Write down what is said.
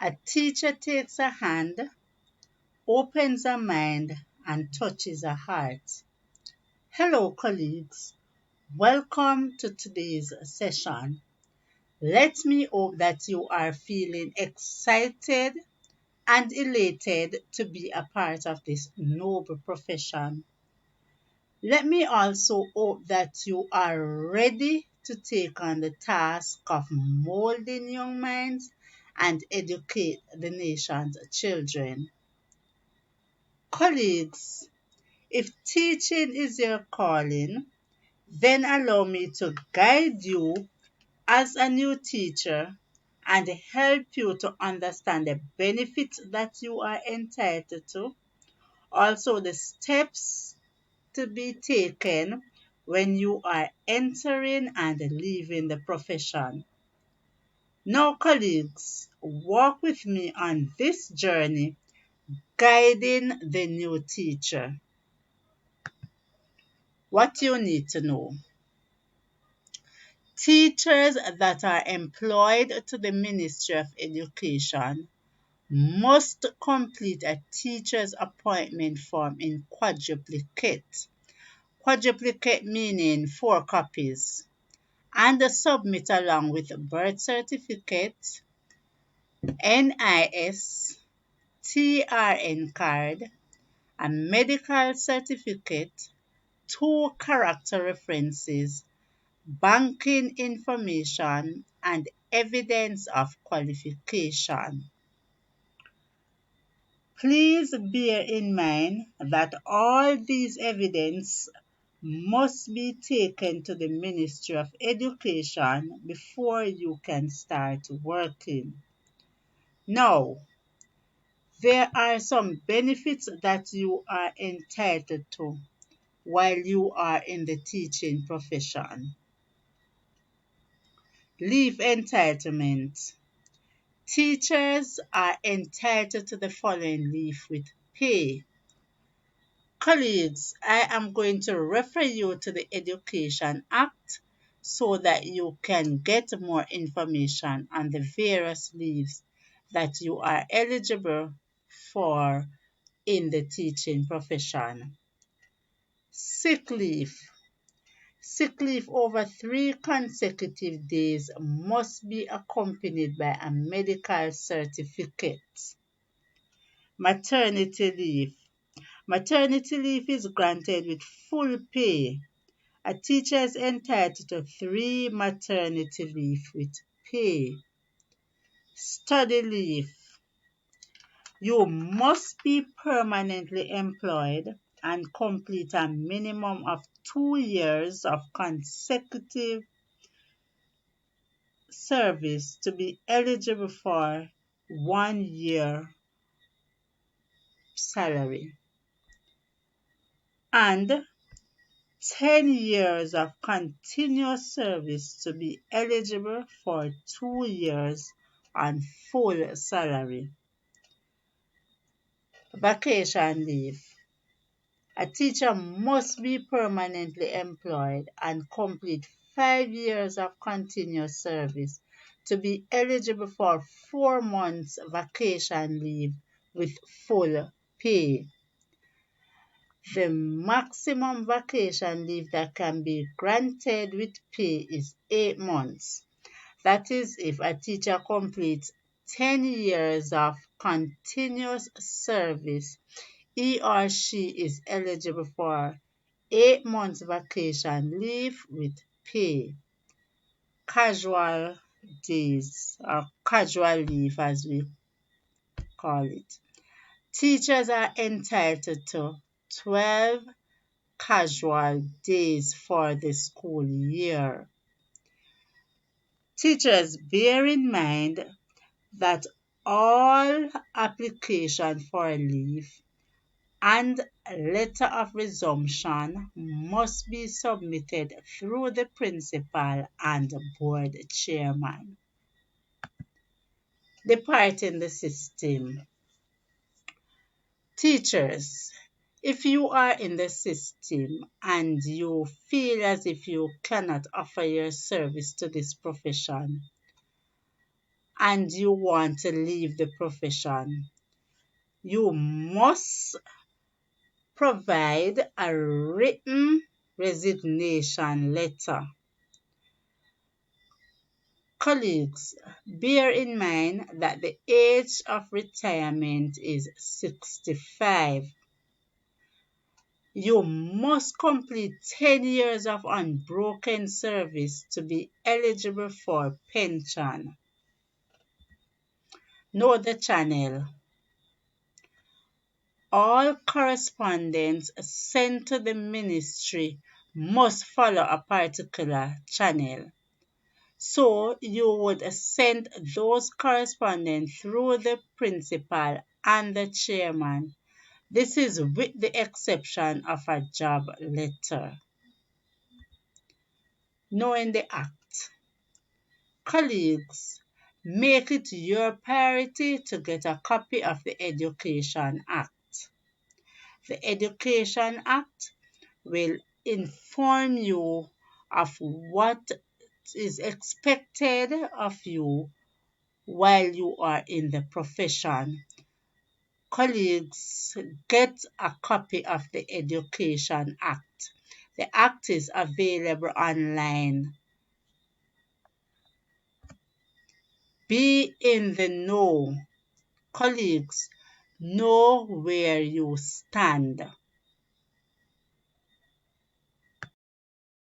A teacher takes a hand, opens a mind, and touches a heart. Hello, colleagues. Welcome to today's session. Let me hope that you are feeling excited and elated to be a part of this noble profession. Let me also hope that you are ready to take on the task of molding young minds and educate the nation's children. Colleagues, if teaching is your calling, then allow me to guide you as a new teacher and help you to understand the benefits that you are entitled to, also the steps to be taken when you are entering and leaving the profession. Now, colleagues, walk with me on this journey guiding the new teacher. What you need to know. Teachers that are employed to the Ministry of Education must complete a teacher's appointment form in quadruplicate. Quadruplicate meaning 4 copies, and submit along with birth certificate, NIS, TRN card, a medical certificate, 2 character references, banking information, and evidence of qualification. Please bear in mind that all these evidence must be taken to the Ministry of Education before you can start working. Now, there are some benefits that you are entitled to while you are in the teaching profession. Leave entitlement. Teachers are entitled to the following leave with pay. Colleagues, I am going to refer you to the Education Act so that you can get more information on the various leaves that you are eligible for in the teaching profession. Sick leave. Sick leave over 3 consecutive days must be accompanied by a medical certificate. Maternity leave. Maternity leave is granted with full pay. A teacher is entitled to 3 maternity leave with pay. Study leave. You must be permanently employed and complete a minimum of 2 years of consecutive service to be eligible for 1 year salary, and 10 years of continuous service to be eligible for 2 years on full salary. Vacation leave. A teacher must be permanently employed and complete 5 years of continuous service to be eligible for 4 months vacation leave with full pay. The maximum vacation leave that can be granted with pay is 8 months. That is, if a teacher completes 10 years of continuous service, he or she is eligible for 8 months vacation leave with pay. Casual days, or casual leave as we call it. Teachers are entitled to 12 casual days for the school year. Teachers, bear in mind that all application for leave and letter of resumption must be submitted through the principal and board chairman. Departing the system. Teachers, if you are in the system and you feel as if you cannot offer your service to this profession, and you want to leave the profession, you must provide a written resignation letter. Colleagues, bear in mind that the age of retirement is 65. You must complete 10 years of unbroken service to be eligible for pension. Know the channel. All correspondence sent to the ministry must follow a particular channel. So you would send those correspondence through the principal and the chairman. This is with the exception of a job letter. Knowing the act. Colleagues, make it your priority to get a copy of the Education Act. The Education Act will inform you of what is expected of you while you are in the profession. Colleagues, get a copy of the Education Act. The Act is available online. Be in the know. Colleagues, know where you stand.